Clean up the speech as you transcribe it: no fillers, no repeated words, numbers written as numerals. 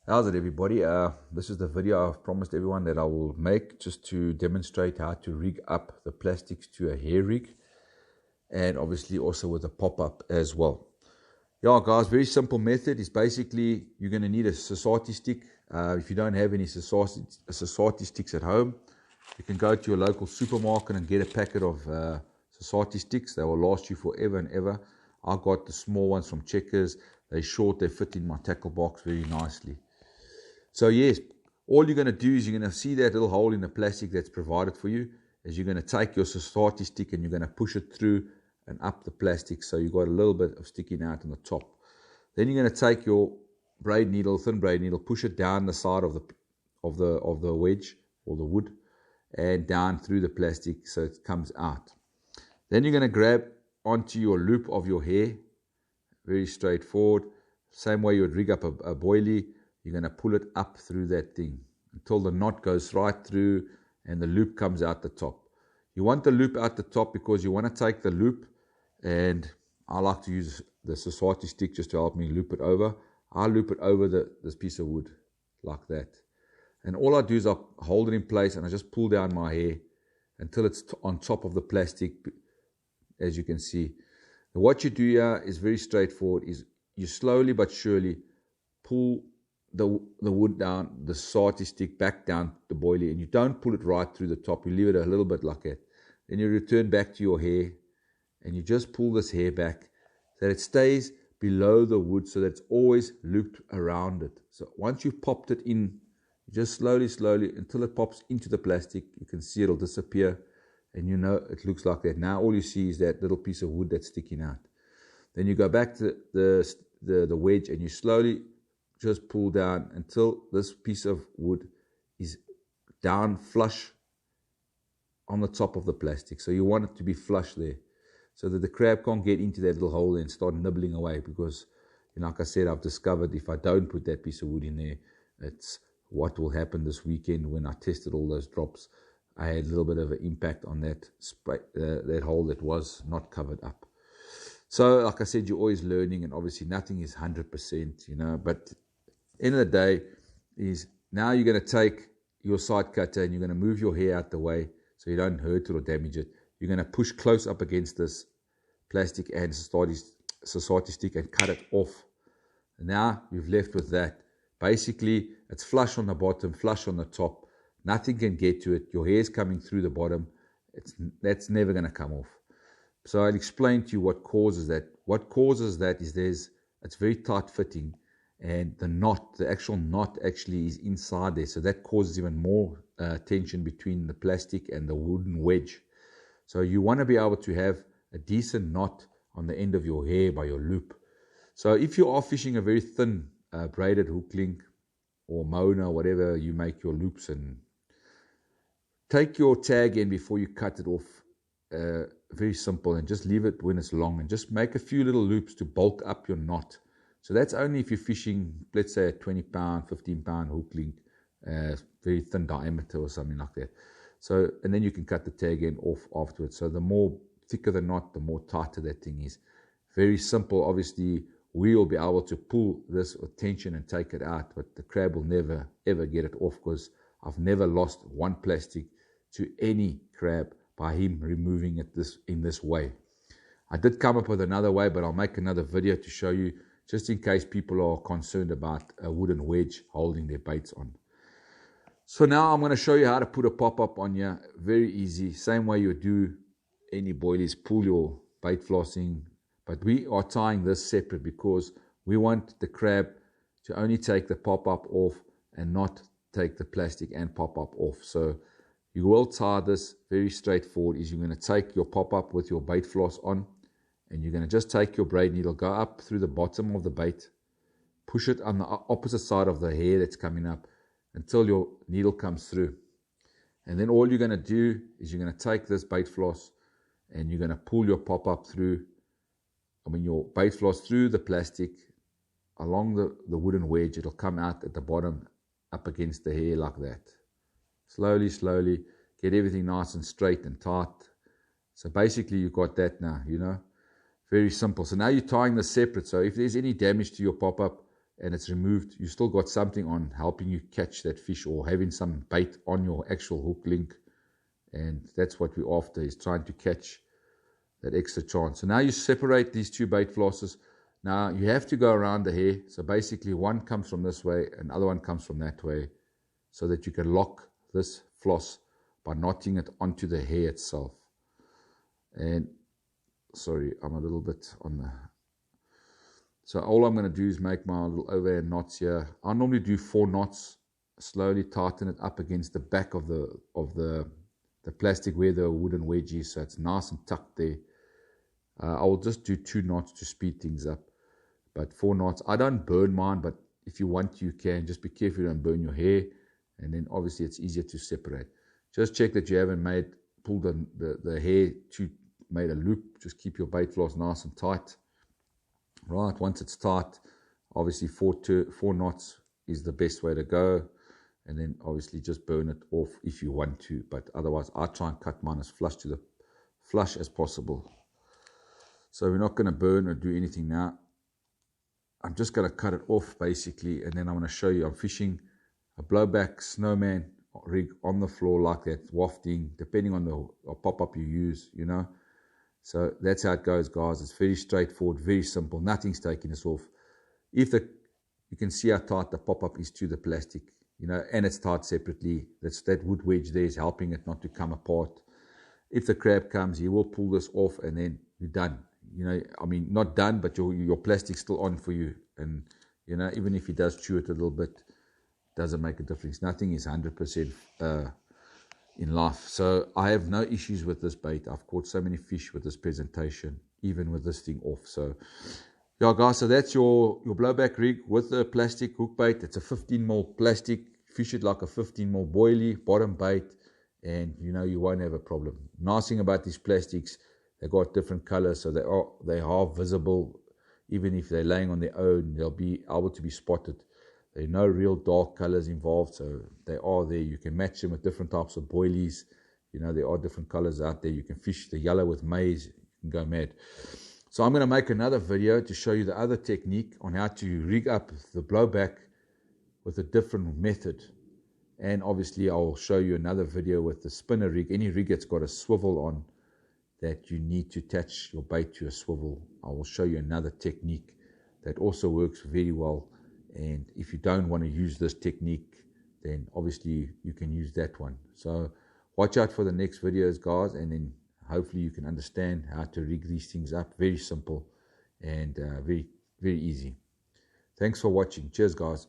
How's it, everybody? This is the video I've promised everyone that I will make just to demonstrate how to rig up the plastics to a hair rig, and obviously also with a pop-up as well. Yeah, guys, very simple method is basically you're going to need a society stick. If you don't have any society sticks at home, you can go to your local supermarket and get a packet of society sticks. They will last you forever and ever. I got the small ones from Checkers. They're short, they fit in my tackle box very nicely. So yes, all you're going to do is you're going to see that little hole in the plastic that's provided for you, is you're going to take your society stick and you're going to push it through and up the plastic, so you've got a little bit of sticking out on the top. Then you're going to take your braid needle, thin braid needle, push it down the side of the wedge or the wood and down through the plastic so it comes out. Then you're going to grab onto your loop of your hair, very straightforward. Same way you would rig up a boilie. You're going to pull it up through that thing until the knot goes right through and the loop comes out the top. You want the loop out the top because you want to take the loop, and I like to use the society stick just to help me loop it over. I loop it over this piece of wood like that. And all I do is I hold it in place and I just pull down my hair until it's on top of the plastic, as you can see. And what you do here is very straightforward, is you slowly but surely pull the wood down, the society stick back down the boilie, and you don't pull it right through the top. You leave it a little bit like that. Then you return back to your hair and you just pull this hair back so that it stays below the wood, so that it's always looped around it. So once you've popped it in, just slowly until it pops into the plastic, you can see it'll disappear, and you know it looks like that. Now all you see is that little piece of wood that's sticking out. Then you go back to the wedge and you slowly just pull down until this piece of wood is down flush on the top of the plastic. So you want it to be flush there, so that the crab can't get into that little hole and start nibbling away, because, you know, like I said, I've discovered if I don't put that piece of wood in there, it's what will happen this weekend when I tested all those drops. I had a little bit of an impact on that hole that was not covered up. So like I said, you're always learning, and obviously nothing is 100%, you know, but end of the day is now you're going to take your side cutter and you're going to move your hair out the way so you don't hurt it or damage it. You're going to push close up against this plastic and society stick and cut it off. And now you've left with that. Basically, it's flush on the bottom, flush on the top. Nothing can get to it. Your hair's coming through the bottom. That's never going to come off. So I'll explain to you what causes that. What causes that is it's very tight fitting, and the actual knot actually is inside there. So that causes even more tension between the plastic and the wooden wedge. So you want to be able to have a decent knot on the end of your hair by your loop. So if you are fishing a very thin braided hook link or Mona, whatever you make your loops, and take your tag in before you cut it off. Very simple, and just leave it when it's long, and just make a few little loops to bulk up your knot. So that's only if you're fishing, let's say, a 20 pound, 15 pound hook link, very thin diameter or something like that. So, and then you can cut the tag end off afterwards. So the more thicker the knot, the more tighter that thing is. Very simple. Obviously, we will be able to pull this with tension and take it out, but the crab will never, ever get it off, because I've never lost one plastic to any crab by him removing it in this way. I did come up with another way, but I'll make another video to show you, just in case people are concerned about a wooden wedge holding their baits on. So now I'm going to show you how to put a pop-up on here. Very easy. Same way you do any boilies. Pull your bait flossing. But we are tying this separate because we want the crab to only take the pop-up off and not take the plastic and pop-up off. So you will tie this very straightforward. Is you're going to take your pop-up with your bait floss on, and you're going to just take your braid needle, go up through the bottom of the bait, push it on the opposite side of the hair that's coming up until your needle comes through. And then all you're going to do is you're going to take this bait floss and you're going to pull your pop-up through, your bait floss through the plastic along the wooden wedge. It'll come out at the bottom up against the hair like that. Slowly, get everything nice and straight and tight. So basically you've got that now, you know. Very simple. So now you're tying this separate. So if there's any damage to your pop-up, and it's removed, you still got something on helping you catch that fish, or having some bait on your actual hook link. And that's what we're after, is trying to catch that extra chance. So now you separate these two bait flosses. Now you have to go around the hair. So basically one comes from this way, another one comes from that way, so that you can lock this floss by knotting it onto the hair itself. And sorry, I'm a little bit on the... So all I'm going to do is make my little overhand knots here. I normally do 4 knots, slowly tighten it up against the back of the plastic where the wooden wedge is, so it's nice and tucked there. I will just do 2 knots to speed things up, but 4 knots. I don't burn mine, but if you want, you can. Just be careful you don't burn your hair, and then obviously it's easier to separate. Just check that you haven't pulled the hair made a loop. Just keep your bait floss nice and tight. Right, once it's tight, obviously 4 knots is the best way to go, and then obviously just burn it off if you want to, but otherwise I try and cut mine as flush as possible. So we're not going to burn or do anything now. I'm just going to cut it off basically, and then I'm going to show you I'm fishing a blowback snowman rig on the floor like that, wafting, depending on the pop-up you use, you know. So that's how it goes, guys. It's very straightforward, very simple. Nothing's taking us off. You can see how tight the pop-up is to the plastic, you know, and it's tied separately. That wood wedge there is helping it not to come apart. If the crab comes, you will pull this off, and then you're done. You know, I mean, not done, but your plastic's still on for you. And, you know, even if he does chew it a little bit, doesn't make a difference. Nothing is 100% in life. So I have no issues with this bait. I've caught so many fish with this presentation, even with this thing off. So yeah, guys, so that's your blowback rig with the plastic hook bait. It's a 15mm plastic. Fish it like a 15mm boilie, bottom bait, and you know you won't have a problem. Nice thing about these plastics, they got different colors, so they are visible. Even if they're laying on their own, they'll be able to be spotted. There are no real dark colors involved, so they are there. You can match them with different types of boilies. You know, there are different colors out there. You can fish the yellow with maize. You can go mad. So I'm going to make another video to show you the other technique on how to rig up the blowback with a different method. And obviously I'll show you another video with the spinner rig. Any rig that's got a swivel on, that you need to attach your bait to a swivel. I will show you another technique that also works very well. And if you don't want to use this technique, then obviously you can use that one. So watch out for the next videos, guys, and then hopefully you can understand how to rig these things up. Very simple and very, very easy. Thanks for watching. Cheers, guys.